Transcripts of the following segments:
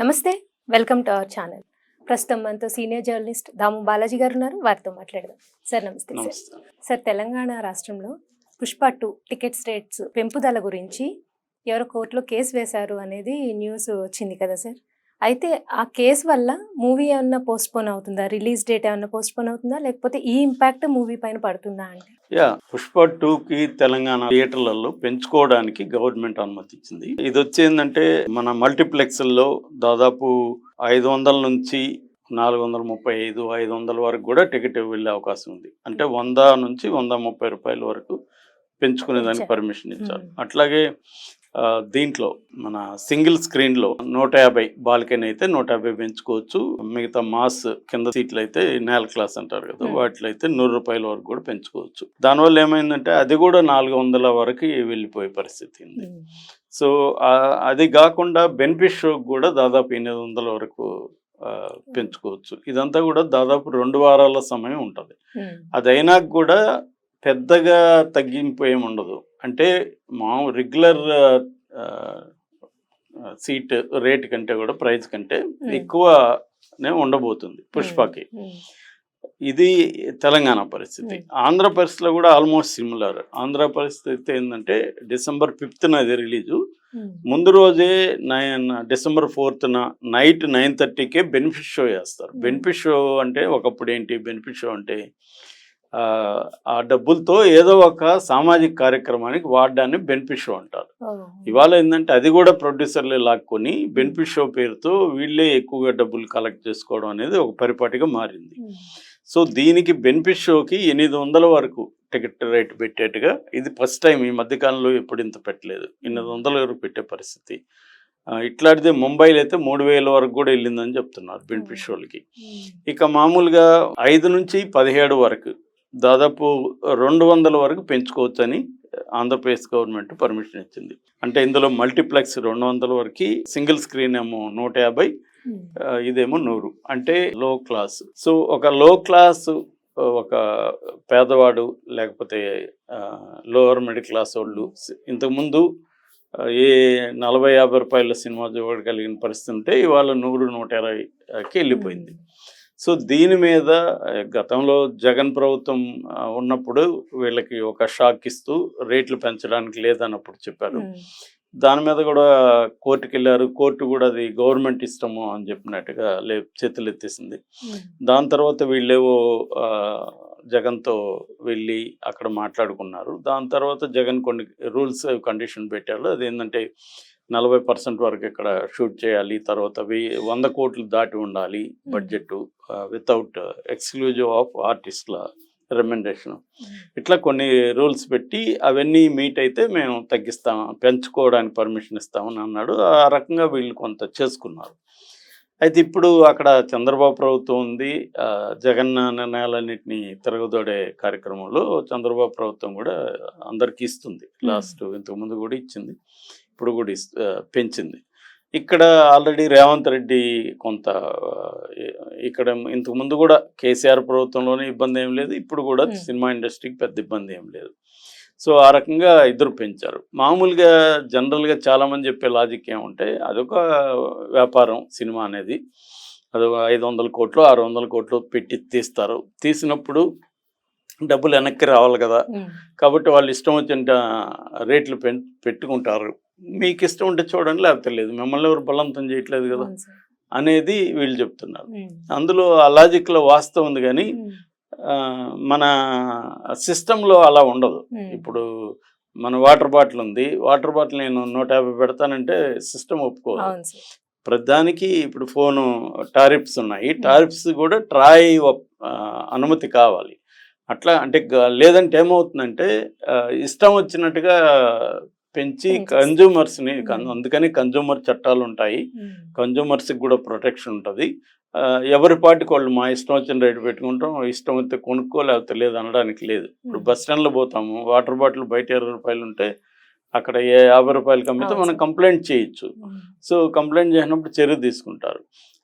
నమస్తే. Welcome to our channel. ప్రస్తుతం మనతో సీనియర్ జర్నలిస్ట్ దాము బాలాజీ గారు ఉన్నారు. వారితో మాట్లాడదాం. సార్ నమస్తే. సార్ నమస్తే. సార్ తెలంగాణ రాష్ట్రంలో పుష్ప 2 టికెట్స్ రేట్స్ పెంపుదల గురించి ఎవరో కోర్టులో కేసు వేశారు అనేది న్యూస్ వచ్చింది కదా సార్. అయితే ఆ కేసు వల్ల మూవీ ఏమన్నా పోస్ట్పోన్ అవుతుందా? రిలీజ్ డేట్ ఏమన్నా పోస్ట్పోన్ అవుతుందా? లేకపోతే ఈ ఇంపాక్ట్ మూవీ పైన పడుతుందా అంటే? పుష్ప 2కి తెలంగాణ థియేటర్లలో పెంచుకోవడానికి గవర్నమెంట్ అనుమతి ఇచ్చింది. ఇది వచ్చేందంటే మన మల్టీప్లెక్స్ల్లో దాదాపు 500 నుంచి 435, 500 వరకు కూడా టికెట్ వెళ్ళే అవకాశం ఉంది. అంటే 100 నుంచి 130 రూపాయల వరకు పెంచుకునేదానికి పర్మిషన్ ఇచ్చారు. అట్లాగే దీంట్లో మన సింగిల్ స్క్రీన్లో 150 బాల్కనీ అయితే 150 పెంచుకోవచ్చు. మిగతా మాస్ కింద సీట్లు అయితే నేల క్లాస్ అంటారు కదా, వాటిలో అయితే 100 రూపాయల వరకు కూడా పెంచుకోవచ్చు. దానివల్ల ఏమైందంటే అది కూడా 400 వరకు వెళ్ళిపోయే పరిస్థితి ఉంది. సో అది కాకుండా బెనిఫిట్ షోకి కూడా దాదాపు 800 వరకు పెంచుకోవచ్చు. ఇదంతా కూడా దాదాపు 2 వారాల సమయం ఉంటుంది. అదైనా కూడా పెద్దగా తగ్గింపు ఏమి ఉండదు. అంటే మా రెగ్యులర్ సీట్ రేట్ కంటే కూడా ప్రైస్ కంటే ఎక్కువనే ఉండబోతుంది పుష్పకి. ఇది తెలంగాణ పరిస్థితి. ఆంధ్ర పరిస్థితిలో కూడా ఆల్మోస్ట్ సిమిలర్. ఆంధ్ర పరిస్థితి ఏంటంటే December 5th అది రిలీజు. ముందు రోజే December 4th నైట్ 9:30కే బెనిఫిట్ షో వేస్తారు. బెనిఫిట్ షో అంటే ఒకప్పుడు ఏంటి బెనిఫిట్ షో అంటే ఆ డబ్బులతో ఏదో ఒక సామాజిక కార్యక్రమానికి వాడడాన్ని బెనిఫిట్ షో అంటారు. ఇవాళ ఏంటంటే అది కూడా ప్రొడ్యూసర్లే లాక్కొని బెనిఫిట్ షో పేరుతో వీళ్ళే ఎక్కువగా డబ్బులు కలెక్ట్ చేసుకోవడం అనేది ఒక పరిపాటిగా మారింది. సో దీనికి బెనిఫిట్ షోకి 800 వరకు టికెట్ రేట్ పెట్టేట్టుగా ఇది ఫస్ట్ టైం ఈ మధ్యకాలంలో ఎప్పుడు ఇంత పెట్టలేదు. 800 వరకు పెట్టే పరిస్థితి. ఇట్లాంటిదే ముంబైలో అయితే 3000 వరకు కూడా వెళ్ళిందని చెప్తున్నారు బెనిఫిట్ షోలకి. ఇక మామూలుగా 5 నుంచి 17 వరకు దాదాపు 200 వరకు పెంచుకోవచ్చని ఆంధ్రప్రదేశ్ గవర్నమెంట్ పర్మిషన్ ఇచ్చింది. అంటే ఇందులో మల్టీప్లెక్స్ 200 వరకు, సింగిల్ స్క్రీన్ ఏమో 150, ఇదేమో 100. అంటే లో క్లాస్. సో ఒక లో క్లాస్, ఒక పేదవాడు లేకపోతే లోవర్ మిడిల్ క్లాస్ వాళ్ళు ఇంతకుముందు ఏ 40-50 రూపాయల సినిమా చూడగలిగిన పరిస్థితి ఉంటే ఇవాళ 100-120కి వెళ్ళిపోయింది. సో దీని మీద గతంలో జగన్ ప్రభుత్వం ఉన్నప్పుడు వీళ్ళకి ఒక షాక్ ఇస్తూ రేట్లు పెంచడానికి లేదన్నప్పుడు చెప్పారు. దాని మీద కూడా కోర్టుకి వెళ్ళారు. కోర్టు కూడా అది గవర్నమెంట్ ఇష్టము అని చెప్పినట్టుగా చేతులు ఎత్తేసింది. దాని తర్వాత వీళ్ళేవో జగన్తో వెళ్ళి అక్కడ మాట్లాడుకున్నారు. దాని తర్వాత జగన్ కొన్ని రూల్స్ కండిషన్ పెట్టారు. అదేంటంటే 40% వరకు ఇక్కడ షూట్ చేయాలి, తర్వాత 100 కోట్లు దాటి ఉండాలి బడ్జెట్, వితౌట్ ఎక్స్క్లూజివ్ ఆఫ్ ఆర్టిస్ట్ల రెమ్యునరేషన్. ఇట్లా కొన్ని రూల్స్ పెట్టి అవన్నీ మీట్ అయితే మేము పెంచుకోవడానికి పర్మిషన్ ఇస్తామని అన్నాడు. ఆ రకంగా వీళ్ళు కొంత చేసుకున్నారు. అయితే ఇప్పుడు అక్కడ చంద్రబాబు ప్రభుత్వం ఉంది. జగన్ నిర్ణయాలన్నింటినీ తిరగదోడే కార్యక్రమంలో చంద్రబాబు ప్రభుత్వం కూడా అందరికీ ఇస్తుంది. లాస్ట్ ఇంతకుముందు కూడా ఇచ్చింది, ఇప్పుడు కూడా పెంచింది. ఇక్కడ ఆల్రెడీ రేవంత్ రెడ్డి కొంత ఇక్కడ ఇంతకుముందు కూడా కేసీఆర్ ప్రభుత్వంలోనే ఇబ్బంది ఏం లేదు, ఇప్పుడు కూడా సినిమా ఇండస్ట్రీకి పెద్ద ఇబ్బంది ఏం లేదు. సో ఆ రకంగా ఇద్దరు పెంచారు. మామూలుగా జనరల్గా చాలామంది చెప్పే లాజిక్ ఏమంటే అదొక వ్యాపారం సినిమా అనేది. అది 500 కోట్లు 600 కోట్లు పెట్టి తీస్తారు. తీసినప్పుడు డబ్బులు వెనక్కి రావాలి కదా, కాబట్టి వాళ్ళు ఇష్టం వచ్చిన రేట్లు పెట్టుకుంటారు. మీకు ఇష్టం ఉంటే చూడండి, లేకపోతే లేదు, మిమ్మల్ని ఎవరు బలవంతం చేయట్లేదు కదా అనేది వీళ్ళు చెప్తున్నారు. అందులో ఆ లాజిక్లో వాస్తవం ఉంది, కానీ మన సిస్టంలో అలా ఉండదు. ఇప్పుడు మన వాటర్ బాటిల్ ఉంది, వాటర్ బాటిల్ నేను 150 పెడతానంటే సిస్టమ్ ఒప్పుకోవాలి. ప్రతిదానికి ఇప్పుడు ఫోను టారిఫ్స్ ఉన్నాయి, టారిఫ్స్ కూడా ట్రాయ్ అనుమతి కావాలి. అట్లా అంటే లేదంటే ఏమవుతుందంటే ఇష్టం వచ్చినట్టుగా పెంచి కన్జ్యూమర్స్ని, అందుకని కన్జ్యూమర్ చట్టాలు ఉంటాయి, కన్జ్యూమర్స్కి కూడా ప్రొటెక్షన్ ఉంటుంది. ఎవరి పాటికి వాళ్ళు మా ఇష్టం వచ్చిన రేటు పెట్టుకుంటాం, ఇష్టం అయితే కొనుక్కో లేకపోతే లేదు అనడానికి లేదు. ఇప్పుడు బస్ స్టాండ్లో పోతాము, వాటర్ బాటిల్ బయట 20 రూపాయలు ఉంటే అక్కడ 50 రూపాయలకి అమ్మితే మనం కంప్లైంట్ చేయొచ్చు. సో కంప్లైంట్ చేసినప్పుడు చర్య తీసుకుంటారు.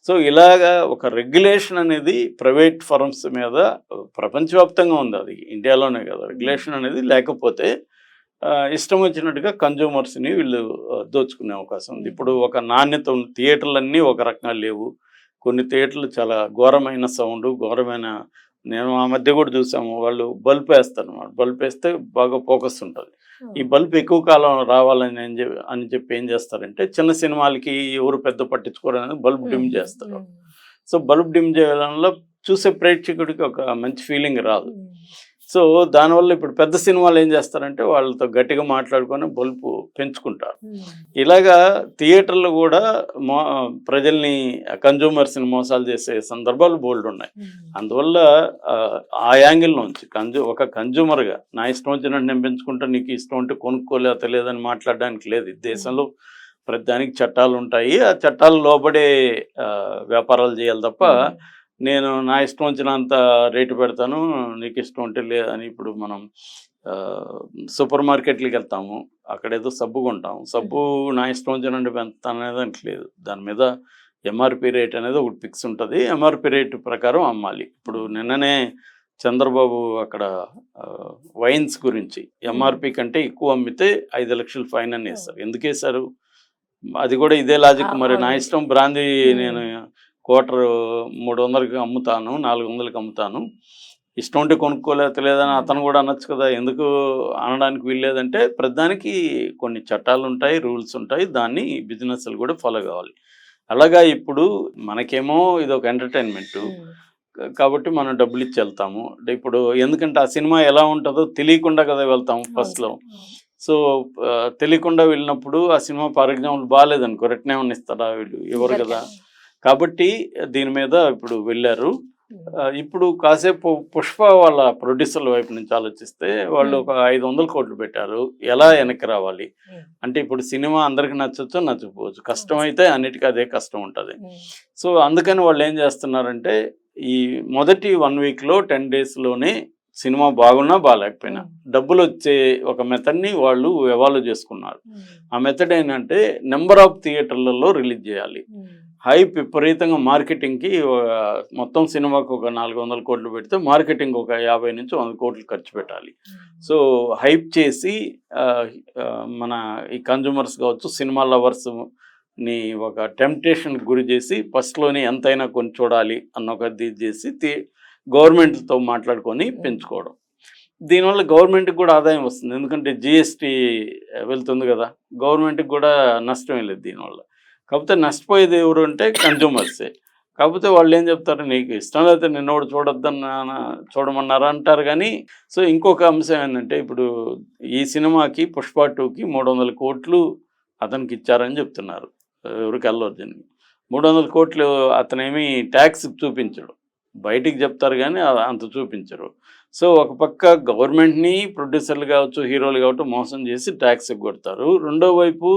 సో ఇలాగా ఒక రెగ్యులేషన్ అనేది ప్రైవేట్ ఫర్మ్స్ మీద ప్రపంచవ్యాప్తంగా ఉంది, అది ఇండియాలోనే కదా. రెగ్యులేషన్ అనేది లేకపోతే ఇష్టం వచ్చినట్టుగా కన్జ్యూమర్స్ని వీళ్ళు దోచుకునే అవకాశం ఉంది. ఇప్పుడు ఒక నాణ్యత థియేటర్లన్నీ ఒక రకంగా లేవు. కొన్ని థియేటర్లు చాలా ఘోరమైన సౌండ్, ఘోరమైన, నేను ఆ మధ్య కూడా చూసాము, వాళ్ళు బల్బ్ వేస్తారు అన్నమాట. బల్బ్ వేస్తే బాగా ఫోకస్ ఉంటుంది. ఈ బల్బ్ ఎక్కువ కాలం రావాలని అని చెప్పి ఏం చేస్తారంటే, చిన్న సినిమాలకి ఎవరు పెద్ద పట్టించుకోరు అనేది బల్బ్ డిమ్ చేస్తారు. సో బల్బ్ డిమ్ చేయడంలో చూసే ప్రేక్షకుడికి ఒక మంచి ఫీలింగ్ రాదు. సో దానివల్ల ఇప్పుడు పెద్ద సినిమాలు ఏం చేస్తారంటే వాళ్ళతో గట్టిగా మాట్లాడుకొని బల్బు పెంచుకుంటారు. ఇలాగా థియేటర్లు కూడా ప్రజల్ని, కన్జ్యూమర్స్ని మోసాలు చేసే సందర్భాలు బోల్డ్ ఉన్నాయి. అందువల్ల ఆ యాంగిల్ నుంచి ఒక కన్జ్యూమర్గా నా ఇష్టం వచ్చినట్టు నేను పెంచుకుంటా, నీకు ఇష్టం ఉంటే కొనుక్కోలేదా లేదని మాట్లాడడానికి లేదు. ఈ దేశంలో ప్రతి దానికి చట్టాలు ఉంటాయి. ఆ చట్టాలు లోబడే వ్యాపారాలు చేయాలి తప్ప నేను నా ఇష్టం వచ్చినంత రేటు పెడతాను, నీకు ఇష్టం ఉంటే లేదని. ఇప్పుడు మనం సూపర్ మార్కెట్లకి వెళ్తాము, అక్కడేదో సబ్బు కొంటాము, సబ్బు నా ఇష్టం వచ్చినట్టు పెంచుతాను అనేది లేదు. దాని మీద ఎంఆర్పి రేట్ అనేది ఒకటి ఫిక్స్ ఉంటుంది. ఎంఆర్పి రేట్ ప్రకారం అమ్మాలి. ఇప్పుడు నిన్ననే చంద్రబాబు అక్కడ వైన్స్ గురించి ఎంఆర్పి కంటే ఎక్కువ అమ్మితే 5 లక్షలు ఫైన్ అని వేస్తారు. ఎందుకు వేశారు? అది కూడా ఇదే లాజిక్. మరి నా ఇష్టం బ్రాందీ నేను క్వార్టర్ 300కి అమ్ముతాను, 400కి అమ్ముతాను, ఇష్టం ఉంటే కొనుక్కోలేదని అతను కూడా అనొచ్చు కదా. ఎందుకు అనడానికి వీల్లేదంటే ప్రతిదానికి కొన్ని చట్టాలు ఉంటాయి, రూల్స్ ఉంటాయి, దాన్ని బిజినెస్లు కూడా ఫాలో కావాలి. అలాగా ఇప్పుడు మనకేమో ఇది ఒక ఎంటర్టైన్మెంట్ కాబట్టి మనం డబ్బులు ఇచ్చి వెళ్తాము. ఇప్పుడు ఎందుకంటే ఆ సినిమా ఎలా ఉంటుందో తెలియకుండా కదా వెళ్తాము ఫస్ట్లో. సో తెలియకుండా వెళ్ళినప్పుడు ఆ సినిమా ఫర్ ఎగ్జాంపుల్ బాగాలేదనుకో, రిటర్న్ ఏమన్నా ఇస్తారా? వీళ్ళు ఎవరు కదా. కాబట్టి దీని మీద ఇప్పుడు వెళ్ళారు. ఇప్పుడు కాసేపు పుష్ప వాళ్ళ ప్రొడ్యూసర్ల వైపు నుంచి ఆలోచిస్తే వాళ్ళు ఒక 500 కోట్లు పెట్టారు. ఎలా వెనక్కి రావాలి అంటే, ఇప్పుడు సినిమా అందరికి నచ్చచ్చు, నచ్చకపోవచ్చు, కష్టం అయితే అన్నిటికీ అదే కష్టం ఉంటుంది. సో అందుకని వాళ్ళు ఏం చేస్తున్నారంటే, ఈ మొదటి 1 వీక్లో 10 డేస్లోనే సినిమా బాగున్నా బాగాలేకపోయినా డబ్బులు వచ్చే ఒక మెథడ్ని వాళ్ళు ఎవాల్వ్ చేసుకున్నారు. ఆ మెథడ్ ఏంటంటే, నెంబర్ ఆఫ్ థియేటర్లలో రిలీజ్ చేయాలి. హైప్ విపరీతంగా మార్కెటింగ్కి, మొత్తం సినిమాకు ఒక 400 కోట్లు పెడితే మార్కెటింగ్ ఒక 50 నుంచి 100 కోట్లు ఖర్చు పెట్టాలి. సో హైప్ చేసి మన ఈ కన్జ్యూమర్స్ కావచ్చు, సినిమా లవర్స్ని ఒక టెంప్టేషన్కి గురి చేసి ఫస్ట్లోనే ఎంతైనా కొని చూడాలి అన్న ఒక ఇది చేసి గవర్నమెంట్తో మాట్లాడుకొని పెంచుకోవడం. దీనివల్ల గవర్నమెంట్కి కూడా ఆదాయం వస్తుంది. ఎందుకంటే జిఎస్టీ వెళ్తుంది కదా, గవర్నమెంట్కి కూడా నష్టం లేదు దీనివల్ల. కాకపోతే నష్టపోయేది ఎవరు అంటే కన్జ్యూమర్సే. కాకపోతే వాళ్ళు ఏం చెప్తారు, నీకు ఇష్టం లేకపోతే నిన్నోడు చూడమన్నారా అంటారు. కానీ సో ఇంకొక అంశం ఏంటంటే, ఇప్పుడు ఈ సినిమాకి పుష్ప 2కి 300 కోట్లు అతనికి ఇచ్చారని చెప్తున్నారు. ఎవరికి? అల్లు అర్జున్కి 300 కోట్లు. అతనేమి ట్యాక్స్ చూపించడు, బయటికి చెప్తారు కానీ అంత చూపించరు. సో ఒక పక్క గవర్నమెంట్ని, ప్రొడ్యూసర్లు కావచ్చు, హీరోలు కావచ్చు మోసం చేసి ట్యాక్స్ కొడతారు. రెండో వైపు